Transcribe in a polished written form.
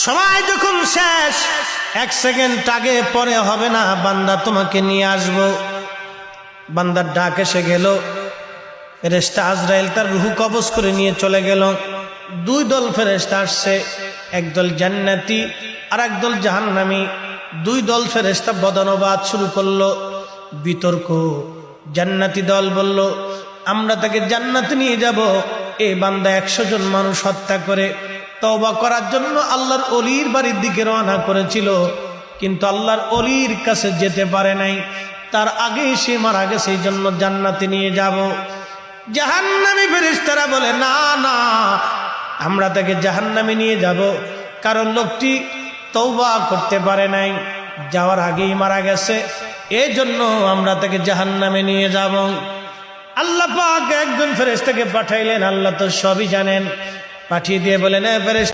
সময় যখন শেষ, 1 সেকেন্ড আগে পরে হবে না, বান্দা তোমাকে নিয়ে আসবো। বান্দার ডাক এসে গেল, ফেরেশতা আজরাইল তার রূহ কবজ করে নিয়ে চলে গেল। 2 দল ফেরেশতা আসছে, একদল জান্নাতি আর একদল জাহান্নামী। 2 দল ফেরেশতা বদনবাদ শুরু করলো, বিতর্ক। জান্নাতি দল বলল, আমরা তাকে জান্নাতে নিয়ে যাব। এই বান্দা 100 জন মানুষ হত্যা করে তওবা করার জন্য আল্লাহর ওলির বাড়ির দিকে রওনা করেছিল, কিন্তু আল্লাহর ওলির কাছে যেতে পারে নাই, তার আগে সে মারা গেছে, এই জন্য জান্নাতে নিয়ে যাব। জাহান্নামী ফেরেশতারা বলে, না না, আমরা তাকে জাহান্নামে নিয়ে যাব, কারণ লোকটি তওবা করতে পারে নাই, যাওয়ার আগেই মারা গেছে, এই জন্য আমরা তাকে জাহান্নামে নিয়ে যাব। আল্লাহ পাক একজন ফেরেশতাকে পাঠাইলেন, আল্লাহ তো সবই জানেন। পাঠিয়ে দিয়ে বলেন, ফেরেশতা